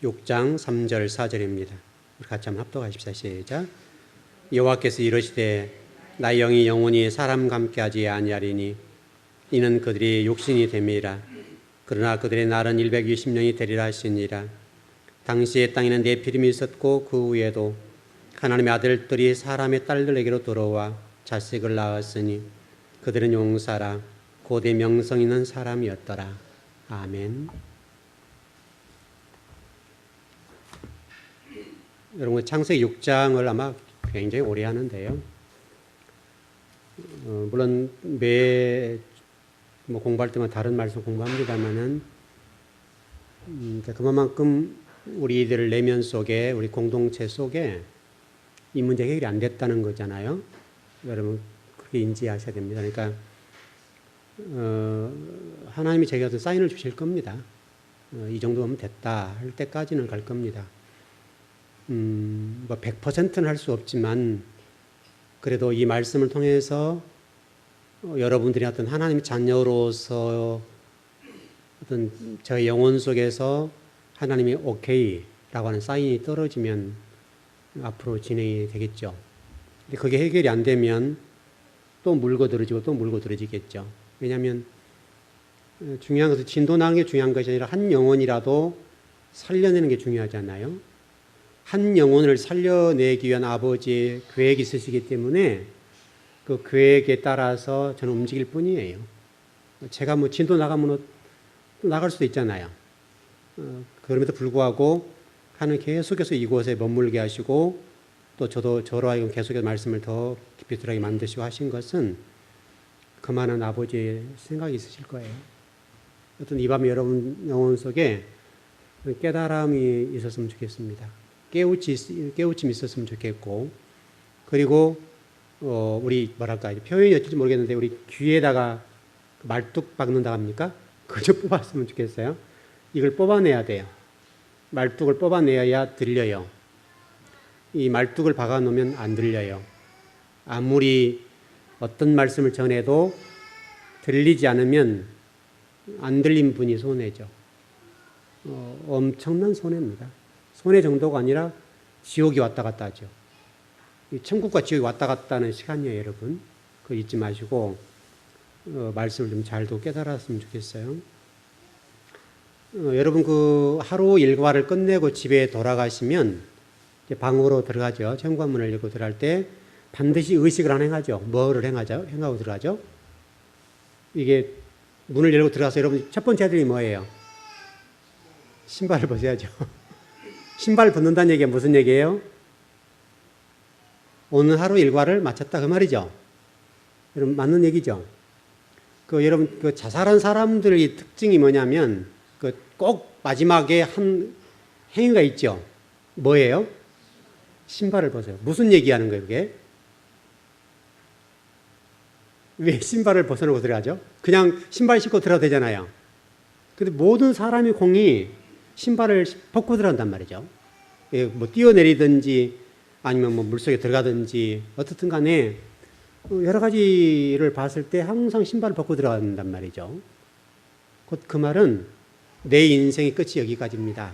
6장 3절 4절입니다. 우리 같이 한번 합독하십시다. 시작. 여호와께서 이르시되 나의 영이 영원히 사람과 함께하지 아니하리니 이는 그들이 육신이 됨이라. 그러나 그들의 날은 120년이 되리라 하시니라. 당시에 땅에는 네피림이 있었고 그 후에도 하나님의 아들들이 사람의 딸들에게로 들어와 자식을 낳았으니 그들은 용사라 고대 명성 있는 사람이었더라. 아멘. 여러분 창세기 6장을 아마 굉장히 오래 하는데요. 물론 매 공부할 때마다 다른 말씀 공부합니다만은 그만큼 우리들 내면 속에 우리 공동체 속에 이 문제 해결이 안 됐다는 거잖아요. 여러분 그렇게 인지하셔야 됩니다. 그러니까 하나님이 저에게 어떤 사인을 주실 겁니다. 이 정도면 됐다 할 때까지는 갈 겁니다. 100%는 할 수 없지만 그래도 이 말씀을 통해서 여러분들이 어떤 하나님의 자녀로서 어떤 저의 영혼 속에서 하나님이 오케이라고 하는 사인이 떨어지면 앞으로 진행이 되겠죠. 근데 그게 해결이 안 되면 또 물고들어지고 또 물고들어지겠죠. 왜냐하면 중요한 것은 진도나는 게 중요한 것이 아니라 한 영혼이라도 살려내는 게 중요하잖아요. 한 영혼을 살려내기 위한 아버지의 계획이 있으시기 때문에 그 계획에 따라서 저는 움직일 뿐이에요. 제가 진도 나가면 나갈 수도 있잖아요. 그럼에도 불구하고 하나님 계속해서 이곳에 머물게 하시고 또 저로 하여금 계속해서 말씀을 더 깊이 들어가게 만드시고 하신 것은 그만한 아버지의 생각이 있으실 거예요. 어떤 이 밤에 여러분 영혼 속에 깨달음이 있었으면 좋겠습니다. 깨우침이 있었으면 좋겠고, 그리고 우리 표현이 어쩔지 모르겠는데 우리 귀에다가 말뚝 박는다 합니까? 그거 좀 뽑았으면 좋겠어요. 이걸 뽑아내야 돼요. 말뚝을 뽑아내야 들려요. 이 말뚝을 박아놓으면 안 들려요. 아무리 어떤 말씀을 전해도 들리지 않으면 안 들린 분이 손해죠. 엄청난 손해입니다. 손해 정도가 아니라 지옥이 왔다 갔다 하죠. 천국과 지옥이 왔다 갔다 하는 시간이에요, 여러분. 그거 잊지 마시고 말씀을 좀 잘도 깨달았으면 좋겠어요. 여러분 그 하루 일과를 끝내고 집에 돌아가시면 이제 방으로 들어가죠. 현관문을 열고 들어갈 때 반드시 의식을 하나 행하죠. 뭐를 행하고 들어가죠? 이게 문을 열고 들어가서 여러분 첫 번째 해야 될 일이 뭐예요? 신발을 벗어야죠. 신발 벗는다는 얘기가 무슨 얘기예요? 오늘 하루 일과를 마쳤다 그 말이죠. 여러분 맞는 얘기죠. 여러분 자살한 사람들의 특징이 뭐냐면 꼭 마지막에 한 행위가 있죠. 뭐예요? 신발을 벗어요. 무슨 얘기하는 거예요, 그게? 왜 신발을 벗어놓고 들어가죠? 그냥 신발 신고 들어가도 되잖아요. 근데 모든 사람의 공이 신발을 벗고 들어간단 말이죠. 뛰어내리든지 아니면 물속에 들어가든지 어떻든 간에 여러 가지를 봤을 때 항상 신발을 벗고 들어간단 말이죠. 곧 그 말은 내 인생의 끝이 여기까지입니다.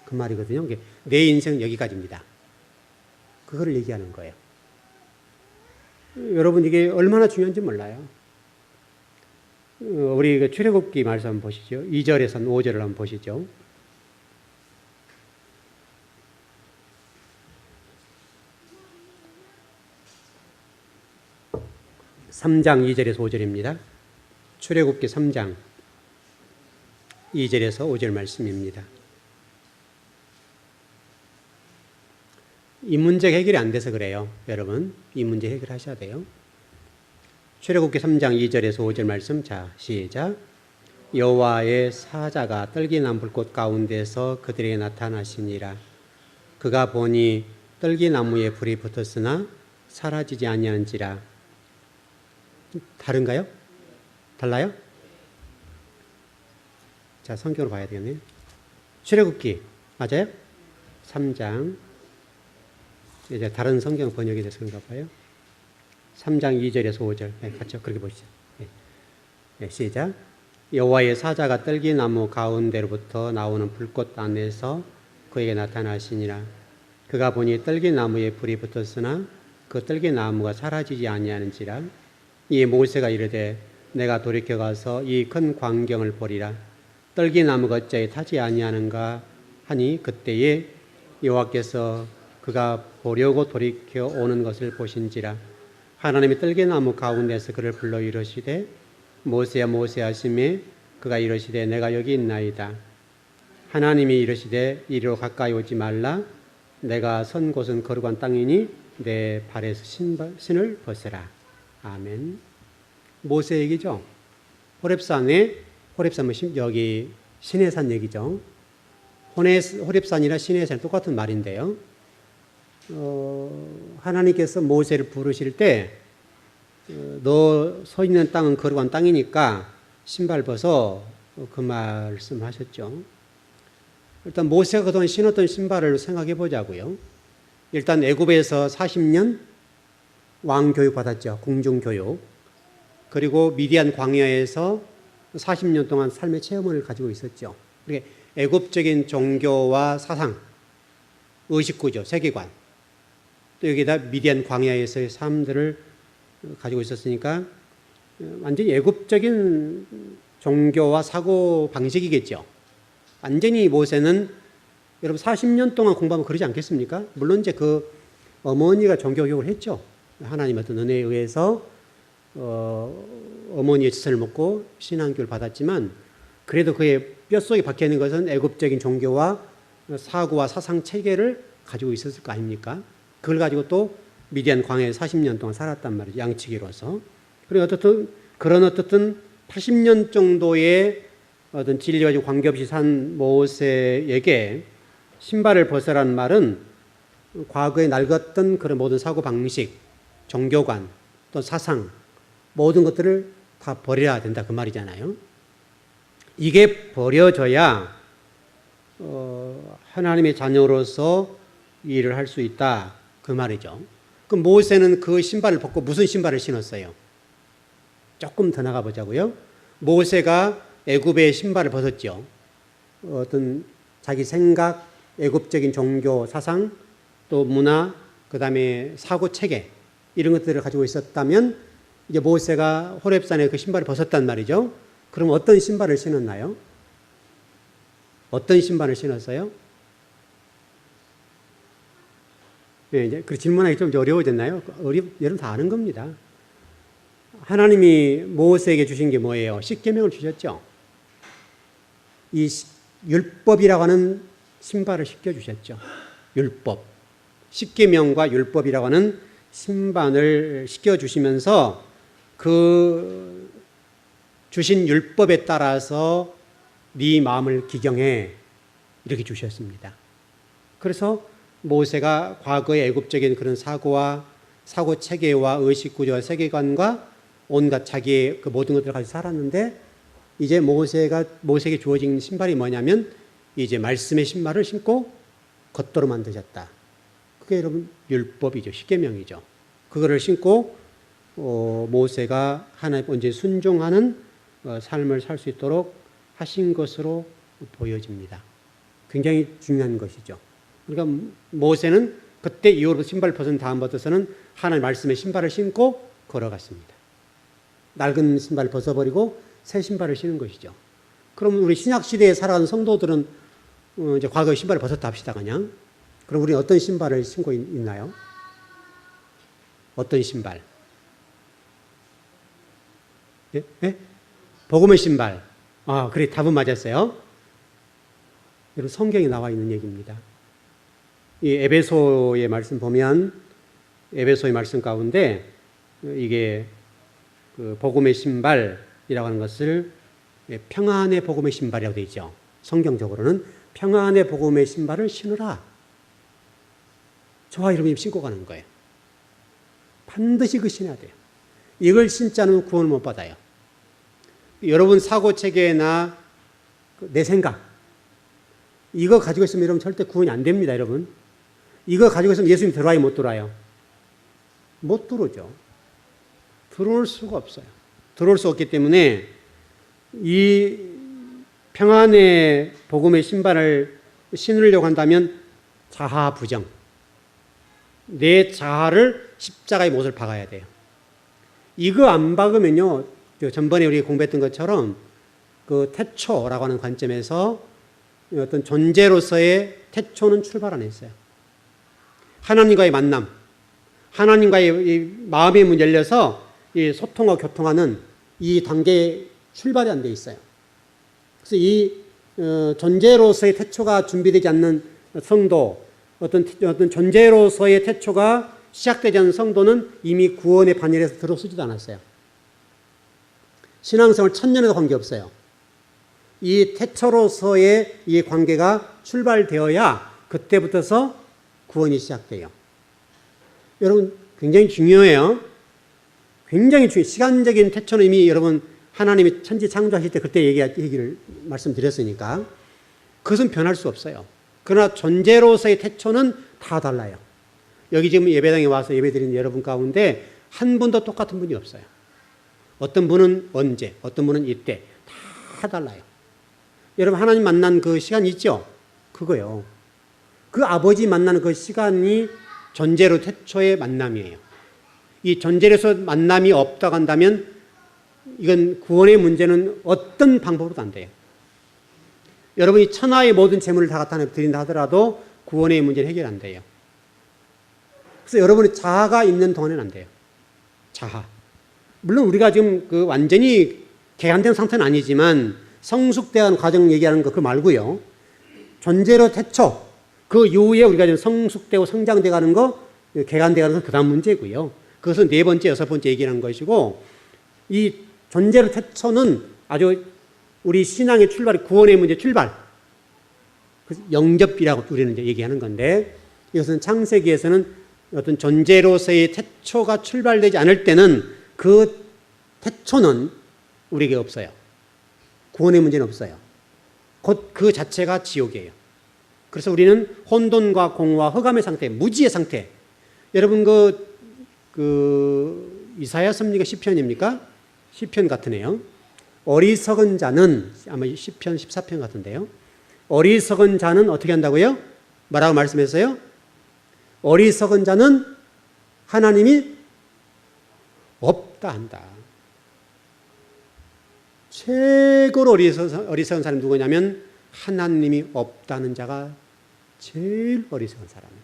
그 말이거든요. 내 인생은 여기까지입니다. 그거를 얘기하는 거예요. 여러분 이게 얼마나 중요한지 몰라요. 우리 출애굽기 말씀 한번 보시죠. 2절에서 5절을 한번 보시죠. 3장 2절에서 5절입니다. 출애굽기 3장 2절에서 5절 말씀입니다. 이 문제 해결이 안 돼서 그래요. 여러분 이 문제 해결하셔야 돼요. 출애굽기 3장 2절에서 5절 말씀. 자, 시작. 여호와의 사자가 떨기나무 불꽃 가운데서 그들에게 나타나시니라. 그가 보니 떨기나무에 불이 붙었으나 사라지지 아니하는지라. 다른가요? 달라요? 자, 성경으로 봐야 되겠네요. 출애굽기 맞아요? 3장 이제 다른 성경 번역이 돼서 그런가 봐요. 3장 2절에서 5절 같이 그렇게 보시죠. 시작. 여호와의 사자가 떨기나무 가운데로부터 나오는 불꽃 안에서 그에게 나타나시니라. 그가 보니 떨기나무에 불이 붙었으나 그 떨기나무가 사라지지 아니하는지라. 이에 모세가 이르되 내가 돌이켜 가서 이 큰 광경을 보리라. 떨기나무가 어찌 타지 아니하는가 하니 그때에 여호와께서 그가 보려고 돌이켜 오는 것을 보신지라. 하나님이 떨기나무 가운데서 그를 불러 이르시되 모세야 모세야 하시매 그가 이르시되 내가 여기 있나이다. 하나님이 이르시되 이리로 가까이 오지 말라. 내가 선 곳은 거룩한 땅이니 내 발에서 신을 벗으라. 아멘. 모세 얘기죠. 호렙산은 여기 시내산 얘기죠. 호렙산이라 시내산 똑같은 말인데요. 하나님께서 모세를 부르실 때 너 서 있는 땅은 거룩한 땅이니까 신발 벗어, 그 말씀하셨죠. 일단 모세가 그동안 신었던 신발을 생각해 보자고요. 일단 애굽에서 40년 왕교육 받았죠. 궁중교육. 그리고 미디안 광야에서 40년 동안 삶의 체험을 가지고 있었죠. 그러니까 애굽적인 종교와 사상, 의식구조, 세계관, 또 여기다 미디안 광야에서의 삶들을 가지고 있었으니까 완전히 애굽적인 종교와 사고 방식이겠죠. 완전히 모세는 여러분 40년 동안 공부하면 그러지 않겠습니까? 물론 이제 그 어머니가 종교 교육을 했죠. 하나님의 어떤 은혜에 의해서 어머니의 지선을 먹고 신앙교육을 받았지만 그래도 그의 뼛속에 박혀 있는 것은 애굽적인 종교와 사고와 사상 체계를 가지고 있었을 거 아닙니까? 그걸 가지고 또 미디안 광야에 40년 동안 살았단 말이죠. 양치기로서. 그리고 어떻든 80년 정도의 어떤 진리와 관계없이 산 모세에게 신발을 벗으라는 말은 과거에 낡았던 그런 모든 사고 방식, 종교관, 또 사상, 모든 것들을 다 버려야 된다 그 말이잖아요. 이게 버려져야 하나님의 자녀로서 일을 할 수 있다 그 말이죠. 그럼 모세는 그 신발을 벗고 무슨 신발을 신었어요? 조금 더 나가 보자고요. 모세가 애굽의 신발을 벗었죠. 어떤 자기 생각, 애굽적인 종교 사상, 또 문화, 그 다음에 사고 체계 이런 것들을 가지고 있었다면 이제 모세가 호렙산에 그 신발을 벗었단 말이죠. 그럼 어떤 신발을 신었나요? 어떤 신발을 신었어요? 네, 이제 그 질문하기 좀 어려워졌나요? 여러분 다 아는 겁니다. 하나님이 모세에게 주신 게 뭐예요? 십계명을 주셨죠. 이 율법이라고 하는 신발을 신겨주셨죠. 율법. 십계명과 율법이라고 하는 신발을 신겨주시면서 그 주신 율법에 따라서 네 마음을 기경해 이렇게 주셨습니다. 그래서 모세가 과거의 애굽적인 그런 사고와 사고 체계와 의식 구조와 세계관과 온갖 자기의 그 모든 것들을 가지고 살았는데 이제 모세에게 주어진 신발이 뭐냐면 이제 말씀의 신발을 신고 겉도로 만드셨다. 그게 여러분 율법이죠. 십계명이죠. 그거를 신고 모세가 하나님 언제 순종하는 삶을 살 수 있도록 하신 것으로 보여집니다. 굉장히 중요한 것이죠. 그러니까 모세는 그때 이후로 신발을 벗은 다음부터서는 하나님 말씀의 신발을 신고 걸어갔습니다. 낡은 신발을 벗어버리고 새 신발을 신은 것이죠. 그럼 우리 신약 시대에 살아가는 성도들은 이제 과거의 신발을 벗었다 합시다 그냥. 그럼 우리는 어떤 신발을 신고 있나요? 어떤 신발? 예? 예? 복음의 신발. 아, 그래 답은 맞았어요. 여러분 성경에 나와 있는 얘기입니다. 이 에베소의 말씀 보면 에베소의 말씀 가운데 이게 그 복음의 신발이라고 하는 것을 평안의 복음의 신발이라고 되어 있죠. 성경적으로는 평안의 복음의 신발을 신으라. 저와 여러분이 신고 가는 거예요. 반드시 그 신어야 돼요. 이걸 신지 않으면 구원을 못 받아요. 여러분 사고체계나 내 생각 이거 가지고 있으면 여러분 절대 구원이 안 됩니다. 여러분 이거 가지고 있으면 예수님 들어와요? 못 들어와요? 못 들어오죠. 들어올 수가 없어요. 들어올 수 없기 때문에 이 평안의 복음의 신발을 신으려고 한다면 자아 부정. 내 자아를 십자가의 못을 박아야 돼요. 이거 안 박으면요, 전번에 우리 공부했던 것처럼 그 태초라고 하는 관점에서 어떤 존재로서의 태초는 출발 안 했어요. 하나님과의 만남, 하나님과의 이 마음의 문이 열려서 이 소통하고 교통하는 이 단계에 출발이 안 돼 있어요. 그래서 이 존재로서의 태초가 준비되지 않는 성도, 어떤 존재로서의 태초가 시작되지 않은 성도는 이미 구원의 반열에서 들어서지도 않았어요. 신앙생활 1000년에도 관계없어요. 이 태초로서의 이 관계가 출발되어야 그때부터서 구원이 시작돼요. 여러분, 굉장히 중요해요. 굉장히 중요해요. 시간적인 태초는 이미 여러분 하나님이 천지 창조하실 때 그때 얘기를 말씀드렸으니까 그것은 변할 수 없어요. 그러나 존재로서의 태초는 다 달라요. 여기 지금 예배당에 와서 예배드리는 여러분 가운데 한 분도 똑같은 분이 없어요. 어떤 분은 언제, 어떤 분은 이때, 다 달라요. 여러분 하나님 만난 그 시간 있죠? 그거요. 그 아버지 만나는 그 시간이 존재로 태초의 만남이에요. 이 존재로서 만남이 없다고 한다면 이건 구원의 문제는 어떤 방법으로도 안 돼요. 여러분이 천하의 모든 재물을 다 갖다 드린다 하더라도 구원의 문제는 해결 안 돼요. 그래서 여러분이 자아가 있는 동안에는 안 돼요. 자아. 물론 우리가 지금 그 완전히 개간된 상태는 아니지만 성숙대하는 과정 얘기하는 거 그거 말고요. 존재로 태초, 그 이후에 우리가 지금 성숙되고 성장돼 가는 거, 개간돼 가는 건 그 다음 문제고요. 그것은 4번째, 6번째 얘기하는 것이고, 이 존재로 태초는 아주 우리 신앙의 출발이 구원의 문제 출발. 영접이라고 우리는 이제 얘기하는 건데, 이것은 창세기에서는 어떤 존재로서의 태초가 출발되지 않을 때는 그 태초는 우리에게 없어요. 구원의 문제는 없어요. 곧 그 자체가 지옥이에요. 그래서 우리는 혼돈과 공허와 흑암의 상태, 무지의 상태. 여러분 이사야 섭리가 시편입니까? 시편 같으네요. 어리석은 자는 아마 시편 14편 같은데요. 어리석은 자는 어떻게 한다고요? 뭐라고 말씀했어요? 어리석은 자는 하나님이 없다 한다. 최고로 어리석은 사람이 누구냐면 하나님이 없다는 자가 제일 어리석은 사람이에요.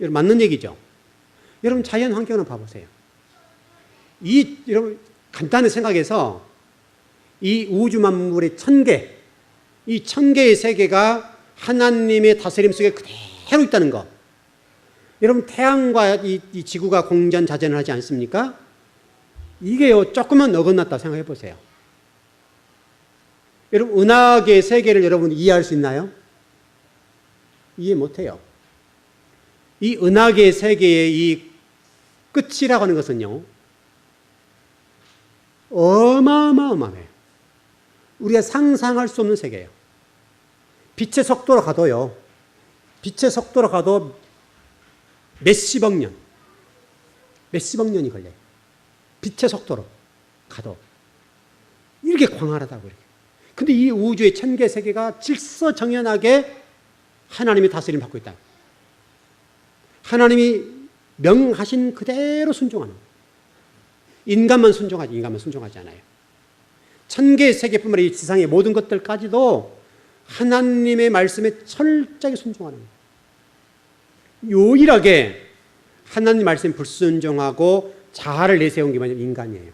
여러분 맞는 얘기죠? 여러분 자연 환경을 봐보세요. 여러분 간단히 생각해서 이 우주 만물의 1000개, 이 1000개의 세계가 하나님의 다스림 속에 그대로 있다는 거. 여러분 태양과 이 지구가 공전자전을 하지 않습니까? 이게요 조금만 어긋났다 생각해 보세요. 여러분 은하계의 세계를 여러분 이해할 수 있나요? 이해 못해요. 이 은하계의 세계의 이 끝이라고 하는 것은요 어마어마해요. 우리가 상상할 수 없는 세계예요. 빛의 속도로 가도요, 빛의 속도로 가도 몇십억 년이 걸려요. 빛의 속도로 가도 이렇게 광활하다고 그래요. 근데 이 우주의 1000개 세계가 질서정연하게 하나님의 다스림 받고 있다. 하나님이 명하신 그대로 순종하는 거예요. 인간만 순종하지 않아요. 1000개의 세계뿐만 아니라 이 지상의 모든 것들까지도 하나님의 말씀에 철저하게 순종하는 거예요. 유일하게 하나님 말씀에 불순종하고 자아를 내세운 게 뭐냐면 인간이에요.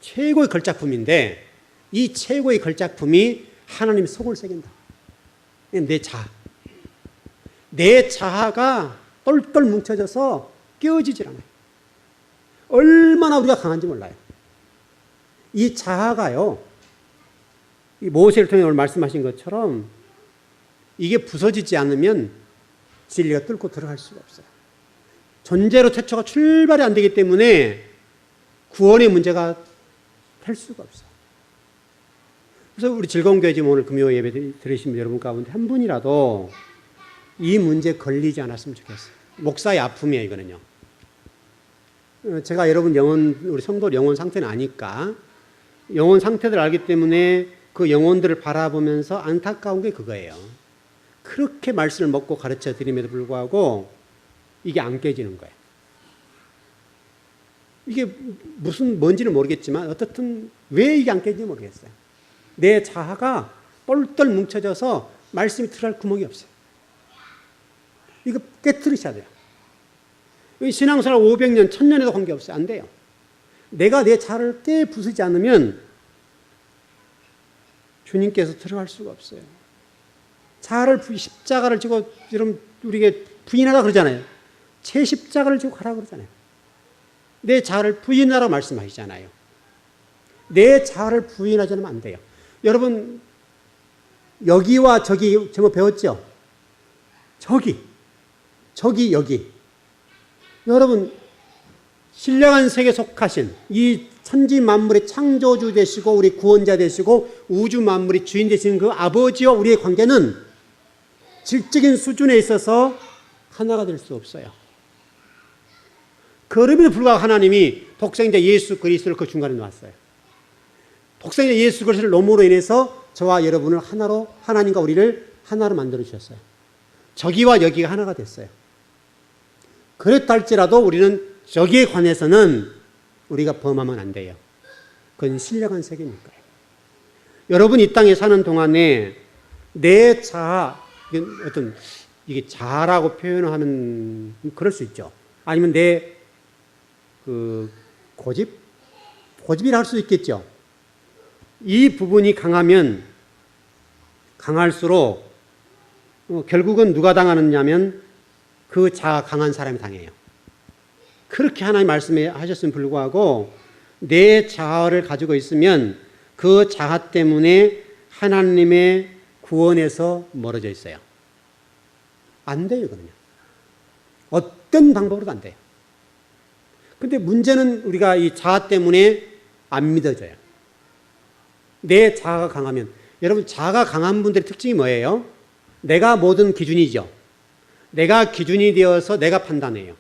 최고의 걸작품인데 이 최고의 걸작품이 하나님 속을 새긴다. 내 자아가 똘똘 뭉쳐져서 깨어지질 않아요. 얼마나 우리가 강한지 몰라요. 이 자아가요, 이 모세를 통해 오늘 말씀하신 것처럼 이게 부서지지 않으면 진리가 뚫고 들어갈 수가 없어요. 존재로 태초가 출발이 안 되기 때문에 구원의 문제가 될 수가 없어요. 그래서 우리 즐거운 교회 지금 오늘 금요 예배 들으신 여러분 가운데 한 분이라도 이 문제에 걸리지 않았으면 좋겠어요. 목사의 아픔이에요, 이거는요. 제가 여러분 우리 성도 영혼 상태는 아니까 영혼 상태를 알기 때문에 그 영혼들을 바라보면서 안타까운 게 그거예요. 그렇게 말씀을 먹고 가르쳐 드림에도 불구하고 이게 안 깨지는 거예요. 이게 뭔지는 모르겠지만 어떻든 왜 이게 안 깨지는지 모르겠어요. 내 자아가 똘똘 뭉쳐져서 말씀이 들어갈 구멍이 없어요. 이거 깨트리셔야 돼요. 신앙생활 500년, 1000년에도 관계없어요. 안 돼요. 내가 내 자아를 깨부수지 않으면 주님께서 들어갈 수가 없어요. 자아를 십자가를 지고 여러분 우리에게 부인하라 그러잖아요. 제 십자가를 지고 가라 그러잖아요. 내 자아를 부인하라고 말씀하시잖아요. 내 자아를 부인하지 않으면 안 돼요. 여러분 여기와 저기 제가 배웠죠? 저기 여기. 여러분 신령한 세계에 속하신 이 천지 만물의 창조주 되시고 우리 구원자 되시고 우주 만물의 주인 되시는 그 아버지와 우리의 관계는 질적인 수준에 있어서 하나가 될 수 없어요. 그럼에도 불구하고 하나님이 독생자 예수 그리스도를 그 중간에 놨어요. 독생자 예수 그리스도를 놓음으로 인해서 저와 여러분을 하나로, 하나님과 우리를 하나로 만들어 주셨어요. 저기와 여기가 하나가 됐어요. 그랬다 할지라도 우리는 저기에 관해서는 우리가 범하면 안 돼요. 그건 신령한 세계니까요. 여러분 이 땅에 사는 동안에 내 자아, 어떤 이게 자아라고 표현을 하면 그럴 수 있죠. 아니면 내 고집이라 할 수 있겠죠. 이 부분이 강하면 강할수록 결국은 누가 당하느냐면 그 자아 강한 사람이 당해요. 그렇게 하나님 말씀하셨음에 불구하고 내 자아를 가지고 있으면 그 자아 때문에 하나님의 구원에서 멀어져 있어요. 안 돼요, 그러면. 어떤 방법으로도 안 돼요. 근데 문제는 우리가 이 자아 때문에 안 믿어져요. 내 자아가 강하면, 여러분 자아가 강한 분들의 특징이 뭐예요? 내가 모든 기준이죠. 내가 기준이 되어서 내가 판단해요.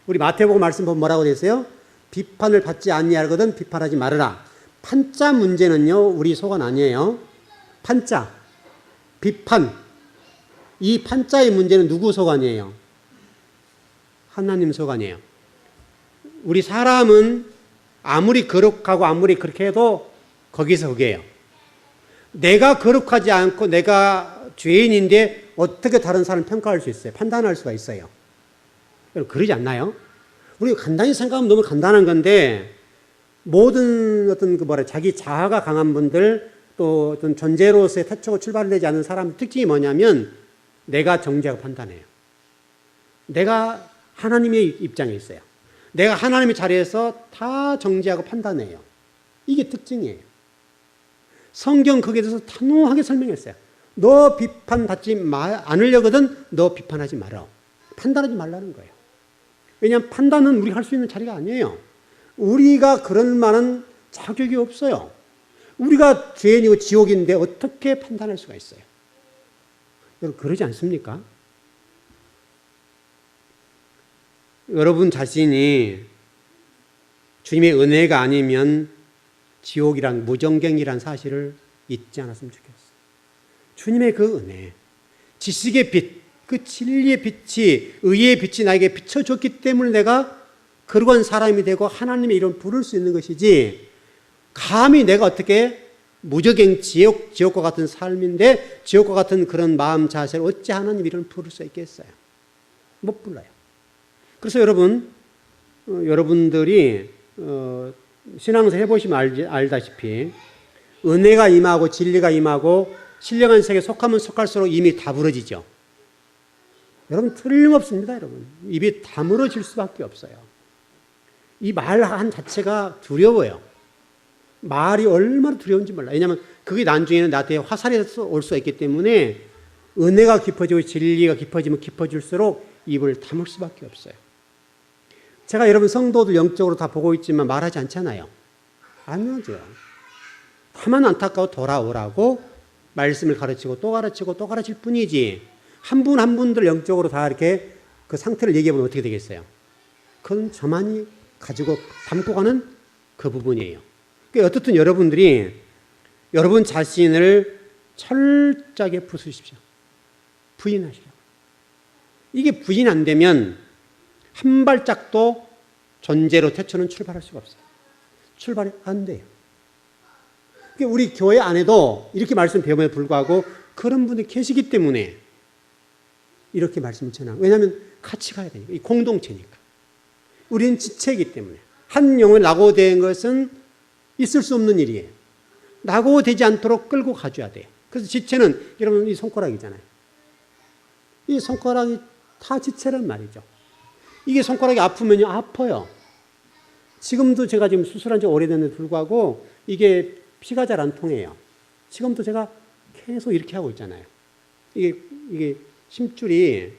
우리 마태복음 말씀 보면 뭐라고 되어 있어요? 비판을 받지 아니하거든 비판하지 말아라. 판자 문제는요, 우리 속은 아니에요. 판자, 비판. 이 판자의 문제는 누구 속안이에요? 하나님 속안이에요. 우리 사람은 아무리 거룩하고 아무리 그렇게 해도 거기서 거기에요. 내가 거룩하지 않고 내가 죄인인데 어떻게 다른 사람을 평가할 수 있어요? 판단할 수가 있어요. 여러분 그러지 않나요? 우리 간단히 생각하면 너무 간단한 건데 모든 어떤 자기 자아가 강한 분들 또 어떤 존재로서의 태초가 출발되지 않은 사람의 특징이 뭐냐면 내가 정죄하고 판단해요. 내가 하나님의 입장에 있어요. 내가 하나님의 자리에서 다 정죄하고 판단해요. 이게 특징이에요. 성경 거기에 대해서 단호하게 설명했어요. 너 비판받지 않으려거든 너 비판하지 마라. 판단하지 말라는 거예요. 왜냐하면 판단은 우리가 할 수 있는 자리가 아니에요. 우리가 그런 만한 자격이 없어요. 우리가 죄인이고 지옥인데 어떻게 판단할 수가 있어요? 여러분 그러지 않습니까? 여러분 자신이 주님의 은혜가 아니면 지옥이란 무정경이란 사실을 잊지 않았으면 좋겠어요. 주님의 그 은혜, 지식의 빛, 그 진리의 빛이, 의의 빛이 나에게 비춰줬기 때문에 내가 거룩한 사람이 되고 하나님의 이름을 부를 수 있는 것이지, 감히 내가 어떻게 무적행 지옥과 같은 삶인데 지옥과 같은 그런 마음 자세를 어찌 하나님 이름을 부를 수 있겠어요? 못 불러요. 그래서 여러분들이 신앙생활 해보시면 알다시피 은혜가 임하고 진리가 임하고 신령한 세계에 속하면 속할수록 이미 다물어지죠. 여러분 틀림없습니다. 여러분 입이 다물어질 수밖에 없어요. 이 말한 자체가 두려워요. 말이 얼마나 두려운지 몰라요. 왜냐하면 그게 나중에는 나한테 화살이 올 수가 있기 때문에 은혜가 깊어지고 진리가 깊어지면 깊어질수록 입을 다물 수밖에 없어요. 제가 여러분 성도들 영적으로 다 보고 있지만 말하지 않잖아요. 안 하죠. 다만 안타까워 돌아오라고 말씀을 가르치고 또 가르치고 또 가르칠 뿐이지, 한 분 한 분들 영적으로 다 이렇게 그 상태를 얘기해보면 어떻게 되겠어요? 그건 저만이 가지고 담고 가는 그 부분이에요. 그러니까 어떻든 여러분들이 여러분 자신을 철저하게 부수십시오. 부인하시라고. 이게 부인 안 되면 한 발짝도 존재로 태초는 출발할 수가 없어요. 출발이 안 돼요. 우리 교회 안에도 이렇게 말씀 배움에 불구하고 그런 분이 계시기 때문에 이렇게 말씀을 전하고, 왜냐하면 같이 가야 되니까. 이 공동체니까. 우리는 지체이기 때문에. 한 영혼이 낙오된 것은 있을 수 없는 일이에요. 낙오되지 않도록 끌고 가줘야 돼요. 그래서 지체는 여러분 이 손가락이잖아요. 이 손가락이 다 지체란 말이죠. 이게 손가락이 아프면요, 아파요. 지금도 제가 지금 수술한 지 오래됐는데 불구하고 이게 피가 잘 안 통해요. 지금도 제가 계속 이렇게 하고 있잖아요. 이게 심줄이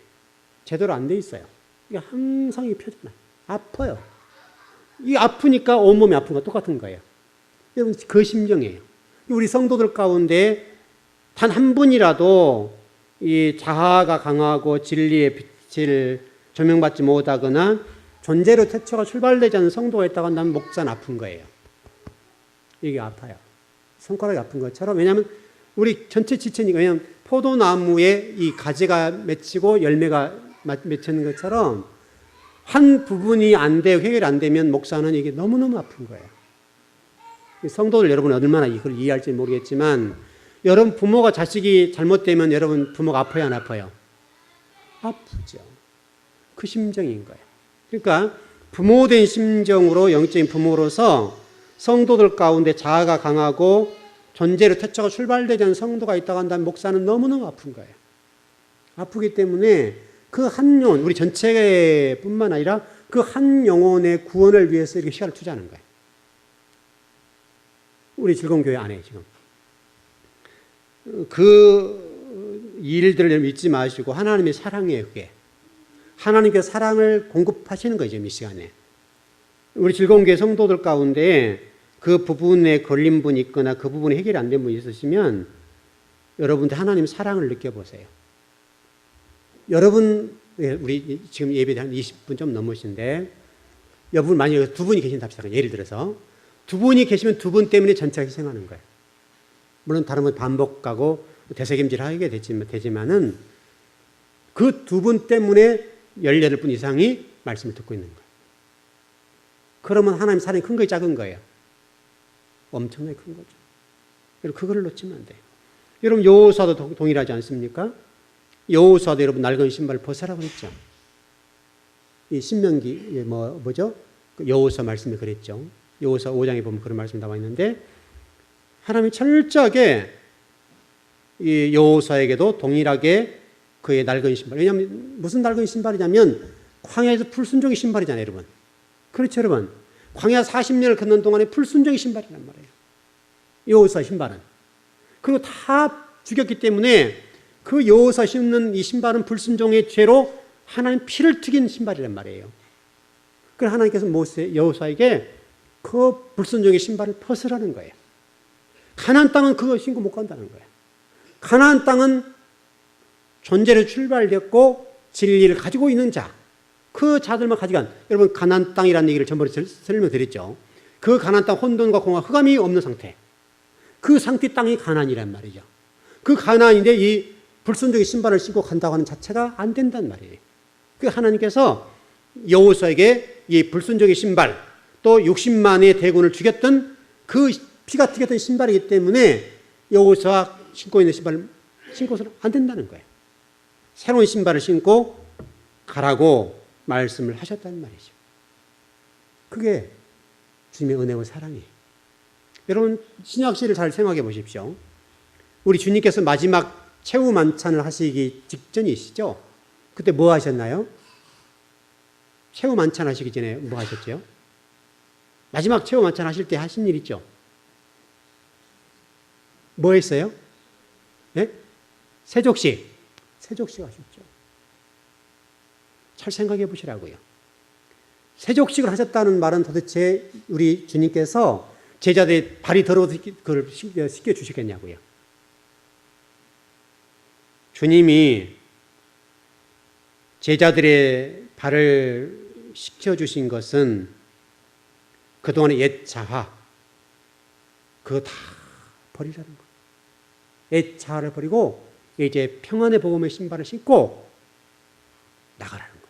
제대로 안 돼 있어요. 이게 항상 이 펴잖아요. 아파요. 이게 아프니까 온몸이 아픈 거 똑같은 거예요. 여러분, 그 심정이에요. 우리 성도들 가운데 단 한 분이라도 이 자아가 강하고 진리의 빛을 조명받지 못하거나 존재로 태초가 출발되지 않는 성도가 있다고 한다면 목자는 아픈 거예요. 이게 아파요. 손가락이 아픈 것처럼. 왜냐하면 우리 전체 지체니까. 왜냐하면 포도나무에 이 가지가 맺히고 열매가 맺히는 것처럼 한 부분이 안 되고 해결이 안 되면 목사는 이게 너무너무 아픈 거예요. 성도들 여러분 얼마나 이걸 이해할지 모르겠지만, 여러분 부모가 자식이 잘못되면 여러분 부모가 아파요, 안 아파요? 아프죠. 그 심정인 거예요. 그러니까 부모된 심정으로, 영적인 부모로서 성도들 가운데 자아가 강하고 존재로 태초가 출발되지 않은 성도가 있다고 한다면 목사는 너무너무 아픈 거예요. 아프기 때문에 그 한 영혼, 우리 전체뿐만 아니라 그 한 영혼의 구원을 위해서 이렇게 시간을 투자하는 거예요. 우리 즐거운 교회 안에 지금. 그 일들을 잊지 마시고 하나님의 사랑이에요, 그게. 하나님께서 사랑을 공급하시는 거죠, 이 시간에. 우리 즐거운 교회 성도들 가운데 그 부분에 걸린 분이 있거나 그 부분이 해결이 안 된 분이 있으시면 여러분들 하나님 사랑을 느껴보세요. 여러분, 우리 지금 예배 한 20분 좀 넘으신데, 여러분 만약에 두 분이 계신다 합시다. 예를 들어서 두 분이 계시면 두 분 때문에 전체가 희생하는 거예요. 물론 다른 분 반복하고 되새김질하게 되지만은 그 두 분 때문에 18분 이상이 말씀을 듣고 있는 거예요. 그러면 하나님 사랑이 큰 거예요, 작은 거예요? 엄청나게 큰 거죠. 여러분 그거를 놓치면 안 돼요. 여러분 여호수아도 동일하지 않습니까? 여호수아도 여러분 낡은 신발을 벗으라고 했죠. 이 신명기 뭐죠? 여호수아 말씀이 그랬죠. 여호수아 5장에 보면 그런 말씀이 나와 있는데, 하나님이 철저하게 이 여호수아에게도 동일하게 그의 낡은 신발. 왜냐하면 무슨 낡은 신발이냐면 광야에서 풀순종의 신발이잖아요, 여러분. 그렇죠, 여러분. 광야 40년을 걷는 동안에 풀순종의 신발이란 말이에요. 여호수아 신발은. 그리고 다 죽였기 때문에 그 여호수아 신는 이 신발은 불순종의 죄로 하나님 피를 튀긴 신발이란 말이에요. 그래서 하나님께서 여호수아에게 그 불순종의 신발을 벗으라는 거예요. 가나안 땅은 그거 신고 못 간다는 거예요. 가나안 땅은 존재로 출발됐고 진리를 가지고 있는 자, 그 자들만 가져간, 여러분 가나안 땅이라는 얘기를 전번에 설명드렸죠. 그 가나안 땅 혼돈과 공허, 흑암이 없는 상태, 그 상태 땅이 가나안이란 말이죠. 그 가나안인데 이 불순종의 신발을 신고 간다고 하는 자체가 안 된단 말이에요. 그 하나님께서 여호수아에게 이 불순종의 신발, 또 60만의 대군을 죽였던 그 피가 튀겼던 신발이기 때문에 여호수아 신고 있는 신발을 신고서는 안 된다는 거예요. 새로운 신발을 신고 가라고 말씀을 하셨다는 말이죠. 그게 주님의 은혜와 사랑이에요. 여러분 신약시를 잘 생각해 보십시오. 우리 주님께서 마지막 최후 만찬을 하시기 직전이시죠? 그때 뭐 하셨나요? 최후 만찬 하시기 전에 뭐 하셨죠? 마지막 최후 만찬 하실 때 하신 일 있죠? 뭐 했어요? 네? 세족식 하셨죠. 잘 생각해 보시라고요. 세족식을 하셨다는 말은 도대체 우리 주님께서 제자들의 발이 더러워서 그걸 씻겨 주시겠냐고요. 주님이 제자들의 발을 씻겨 주신 것은 그동안의 옛 자화, 그거 다 버리라는 거예요. 내 자아를 버리고 이제 평안의 복음의 신발을 신고 나가라는 거예요.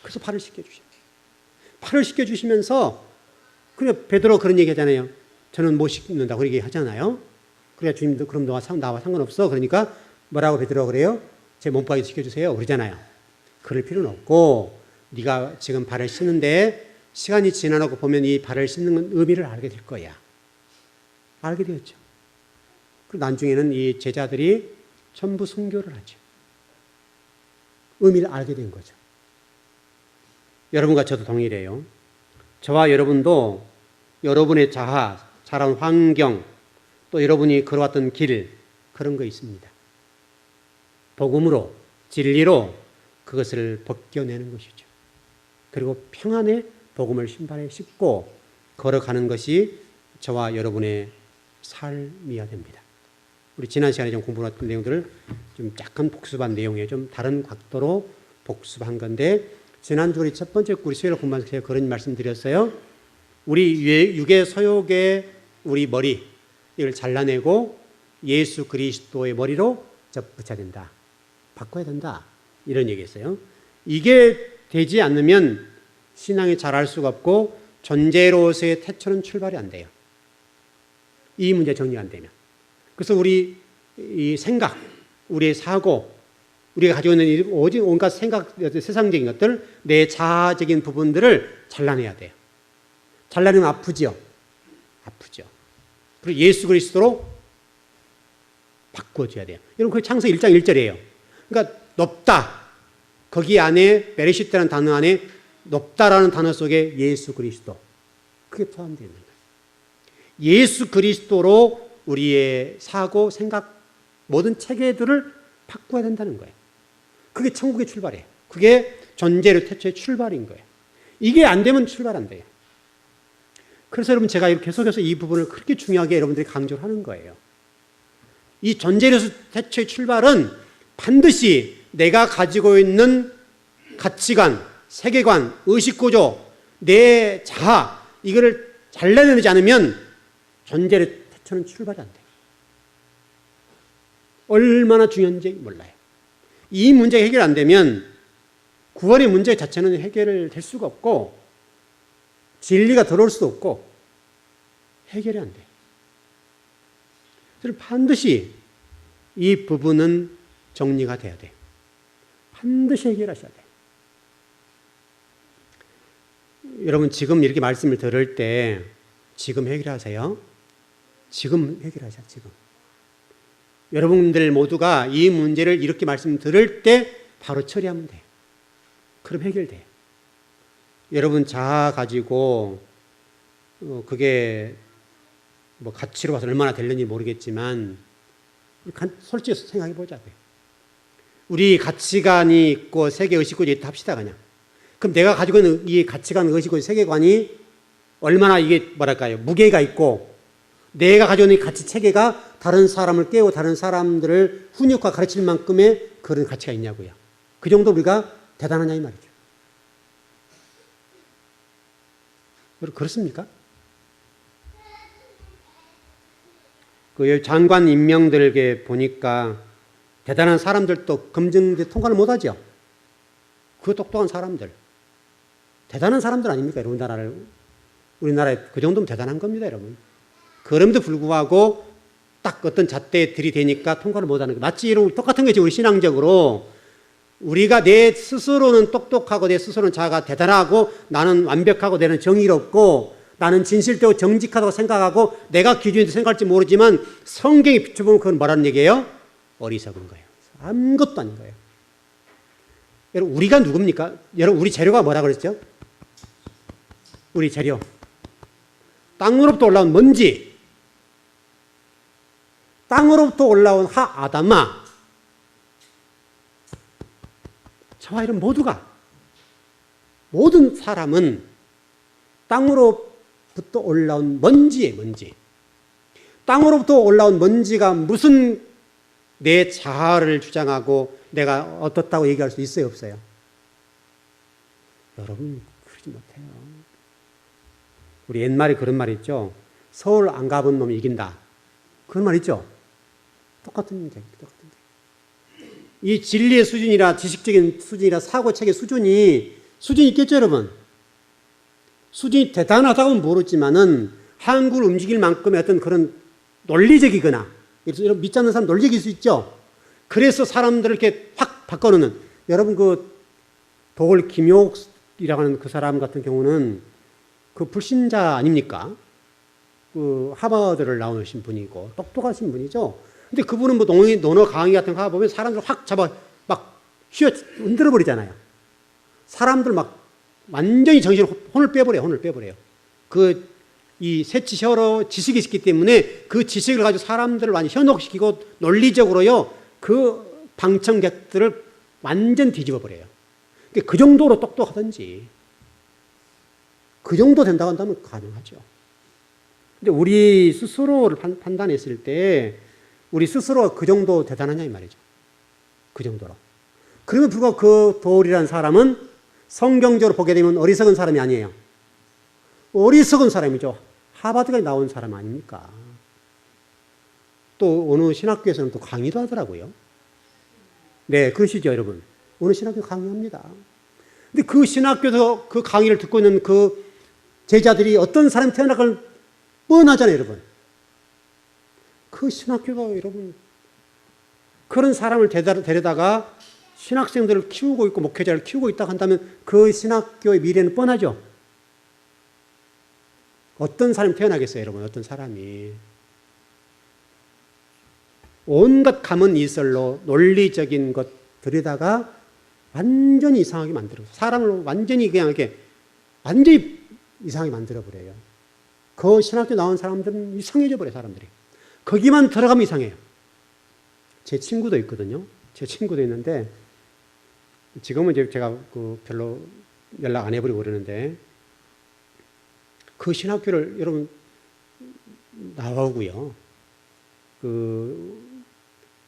그래서 발을 씻겨주셔요. 발을 씻겨주시면서, 그러니까 베드로 그런 얘기 하잖아요. 저는 못 씻는다고 그렇게 하잖아요. 그래야 주님도 그럼 나와 상관없어. 그러니까 뭐라고 베드로가 그래요? 제 몸까지 씻겨주세요. 그러잖아요. 그럴 필요는 없고, 네가 지금 발을 씻는데 시간이 지나고 보면 이 발을 씻는 의미를 알게 될 거야. 알게 되었죠. 그리고 나중에는 이 제자들이 전부 순교를 하죠. 의미를 알게 된 거죠. 여러분과 저도 동일해요. 저와 여러분도 여러분의 자아, 자라온 환경, 또 여러분이 걸어왔던 길, 그런 거 있습니다. 복음으로, 진리로 그것을 벗겨내는 것이죠. 그리고 평안의 복음을 신발에 싣고 걸어가는 것이 저와 여러분의 삶이어야 됩니다. 우리 지난 시간에 좀 공부했던 내용들을 좀 약간 복습한 내용이에요. 좀 다른 각도로 복습한 건데, 지난주 우리 첫 번째 우리 수요일 공부하면서 제가 그런 말씀 드렸어요. 우리 육의 소욕의 우리 머리, 이걸 잘라내고 예수 그리스도의 머리로 접붙여야 된다. 바꿔야 된다. 이런 얘기했어요. 이게 되지 않으면 신앙이 자랄 수가 없고 존재로서의 태초는 출발이 안 돼요. 이 문제 정리가 안 되면. 그래서 우리 이 생각, 우리의 사고, 우리가 가지고 있는 오직 온갖 생각, 세상적인 것들, 내 자아적인 부분들을 잘라내야 돼요. 잘라내면 아프죠. 아프죠. 그리고 예수 그리스도로 바꿔줘야 돼요. 여러분, 그게 창세기 1장 1절이에요. 그러니까 높다. 거기 안에 베레시트라는 단어 안에 높다라는 단어 속에 예수 그리스도. 그게 포함되어 있는 거예요. 예수 그리스도로 우리의 사고, 생각, 모든 체계들을 바꿔야 된다는 거예요. 그게 천국의 출발이에요. 그게 존재의 태초의 출발인 거예요. 이게 안 되면 출발 안 돼요. 그래서 여러분, 제가 계속해서 이 부분을 그렇게 중요하게 여러분들이 강조를 하는 거예요. 이 존재로서 태초의 출발은 반드시 내가 가지고 있는 가치관, 세계관, 의식구조, 내 자아, 이거를 잘라내지 않으면 존재의 태초는 출발이 안 돼요. 얼마나 중요한지 몰라요. 이 문제가 해결 안 되면 구원의 문제 자체는 해결될 수가 없고 진리가 들어올 수도 없고 해결이 안 돼요. 그래서 반드시 이 부분은 정리가 돼야 돼요. 반드시 해결하셔야 돼요. 여러분, 지금 이렇게 말씀을 들을 때 지금 해결하세요. 지금 해결하세요. 지금. 여러분들 모두가 이 문제를 이렇게 말씀 들을 때 바로 처리하면 돼요. 그럼 해결돼요. 여러분 자아 가지고 그게 뭐 가치로 봐서 얼마나 될는지 모르겠지만 솔직히 생각해 보자고요. 우리 가치관이 있고 세계 의식구조 있다 합시다 그냥. 그럼 내가 가지고 있는 이 가치관, 의식구조, 세계관이 얼마나 이게 뭐랄까요? 무게가 있고 내가 가지고 있는 가치 체계가 다른 사람을 깨우고 다른 사람들을 훈육과 가르칠 만큼의 그런 가치가 있냐고요. 그 정도 우리가 대단하냐 이 말이죠. 그렇습니까? 그 장관 임명들에게 보니까 대단한 사람들도 검증 통과를 못하죠. 그 똑똑한 사람들. 대단한 사람들 아닙니까? 우리나라에 그 정도면 대단한 겁니다, 여러분. 그럼에도 불구하고 딱 어떤 잣대에 들이대니까 통과를 못하는 거. 마치 이런 똑같은 거지, 우리 신앙적으로. 우리가 내 스스로는 똑똑하고 내 스스로는 자아가 대단하고 나는 완벽하고 나는 정의롭고 나는 진실되고 정직하다고 생각하고 내가 기준이 생각할지 모르지만 성경에 비춰보면 그건 뭐라는 얘기예요? 어리석은 거예요. 아무것도 아닌 거예요. 여러분, 우리가 누굽니까? 여러분, 우리 재료가 뭐라 그랬죠? 우리 재료. 땅으로부터 올라온 먼지. 땅으로부터 올라온 하 아담아. 저와 이런 모두가, 모든 사람은 땅으로부터 올라온 먼지예요, 먼지. 땅으로부터 올라온 먼지가 무슨 내 자아를 주장하고 내가 어떻다고 얘기할 수 있어요, 없어요? 여러분, 그러지 못해요. 우리 옛말에 그런 말이 있죠. 서울 안 가본 놈이 이긴다. 그런 말 있죠? 똑같은 얘기, 똑같은 얘기. 이 진리의 수준이라 지식적인 수준이라 사고체계 수준이 있겠죠, 여러분? 수준이 대단하다고는 모르지만은 한국을 움직일 만큼의 어떤 그런 논리적이거나 이런 믿지 않는 사람 논리적일 수 있죠. 그래서 사람들을 이렇게 확 바꿔놓는 여러분 그 도골 김용옥이라고 하는 그 사람 같은 경우는 그 불신자 아닙니까? 그 하버드를 나오신 분이고 똑똑하신 분이죠. 근데 그분은 뭐 논어 강의 같은 거 보면 사람들 확 잡아 막 휘어 흔들어 버리잖아요. 사람들 막 완전히 혼을 빼버려요. 이 세치혀로 지식이 있기 때문에 그 지식을 가지고 사람들을 완전히 현혹시키고 논리적으로요 그 방청객들을 완전 뒤집어 버려요. 그 정도로 똑똑하든지 그 정도 된다고 한다면 가능하죠. 근데 우리 스스로를 판단했을 때 우리 스스로가 그 정도 대단하냐 이 말이죠. 그 정도로. 그러면 불구하고 그 도울이라는 사람은 성경적으로 보게 되면 어리석은 사람이 아니에요. 어리석은 사람이죠. 하버드가 나온 사람 아닙니까? 또 어느 신학교에서는 또 강의도 하더라고요. 네, 그러시죠, 여러분. 어느 신학교 강의합니다. 근데 그 신학교에서 그 강의를 듣고 있는 그 제자들이 어떤 사람이 태어날 걸 뻔하잖아요, 여러분. 그 신학교가 여러분 그런 사람을 데려다가 신학생들을 키우고 있고 목회자를 키우고 있다고 한다면 그 신학교의 미래는 뻔하죠. 어떤 사람이 태어나겠어요, 여러분? 어떤 사람이. 온갖 감은 이설로 논리적인 것 들여다가 완전히 이상하게 만들어요. 사람을 완전히 그냥 이렇게 완전히 이상하게 만들어버려요. 그 신학교 나온 사람들은 이상해져 버려요, 사람들이. 거기만 들어가면 이상해요. 제 친구도 있거든요. 제 친구도 있는데 지금은 이제 제가 별로 연락 안 해버리고 그러는데 그 신학교를 여러분 나오고요.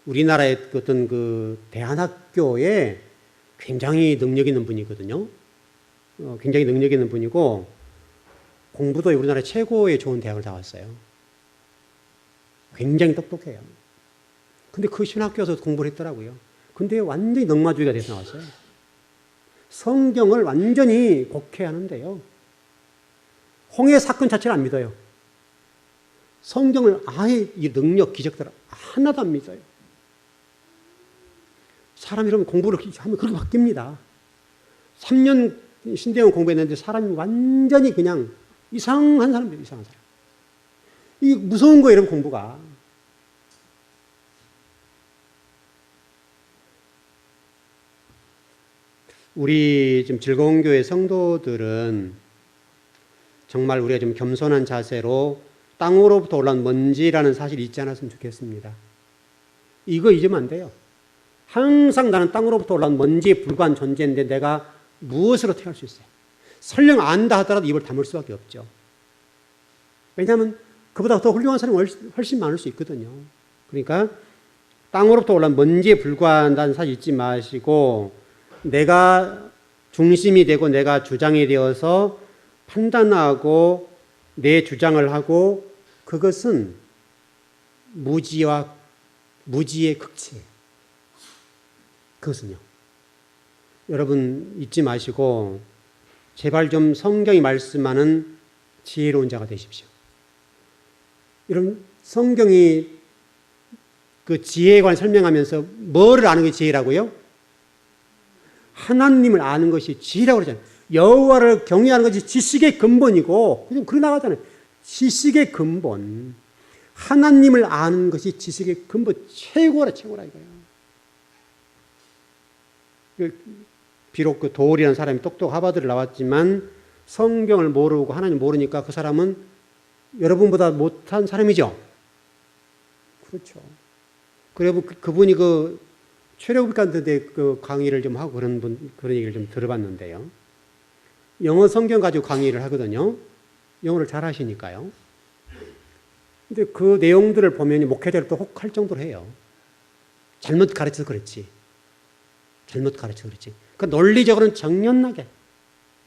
우리나라의 어떤 대안학교에 굉장히 능력 있는 분이거든요. 굉장히 능력 있는 분이고 공부도 우리나라 최고의 좋은 대학을 나왔어요. 굉장히 똑똑해요. 근데 그 신학교에서 공부를 했더라고요. 근데 완전히 넉마주의가 돼서 나왔어요. 성경을 완전히 곡해하는데요. 홍해 사건 자체를 안 믿어요. 성경을 아예 이 능력, 기적들을 하나도 안 믿어요. 사람이 이러면 공부를 하면 그렇게 바뀝니다. 3년 신대원 공부했는데 사람이 완전히 그냥 이상한 사람이에요. 이상한 사람. 이 무서운 거예요, 여러분, 공부가. 우리 지금 즐거운 교회 성도들은 정말 우리가 좀 겸손한 자세로 땅으로부터 올라온 먼지라는 사실이 잊지 않았으면 좋겠습니다. 이거 잊으면 안 돼요. 항상 나는 땅으로부터 올라온 먼지에 불과한 존재인데 내가 무엇을 어떻게 할 수 있어요? 설령 안다 하더라도 입을 다물 수밖에 없죠. 왜냐하면 그보다 더 훌륭한 사람이 훨씬 많을 수 있거든요. 그러니까 땅으로부터 올라온 먼지에 불과한다는 사실 잊지 마시고 내가 중심이 되고 내가 주장이 되어서 판단하고 내 주장을 하고 그것은 무지의 극치예요. 그것은요. 여러분 잊지 마시고 제발 좀 성경이 말씀하는 지혜로운 자가 되십시오. 여러분 성경이 그 지혜에 관해 설명하면서 뭐를 아는 게 지혜라고요? 하나님을 아는 것이 지혜라고 그러잖아요. 여호와를 경외하는 것이 지식의 근본이고 그렇게 나가잖아요. 지식의 근본. 하나님을 아는 것이 지식의 근본 최고라 이거예요. 비록 그 도울이라는 사람이 똑똑 하버드를 나왔지만 성경을 모르고 하나님 모르니까 그 사람은 여러분보다 못한 사람이죠. 그렇죠. 그리고 그분이 최력비간대 강의를 좀 하고 그런 얘기를 좀 들어봤는데요. 영어 성경 가지고 강의를 하거든요. 영어를 잘 하시니까요. 근데 그 내용들을 보면 목회자를 또 혹할 정도로 해요. 잘못 가르쳐서 그렇지. 그 논리적으로는 정연하게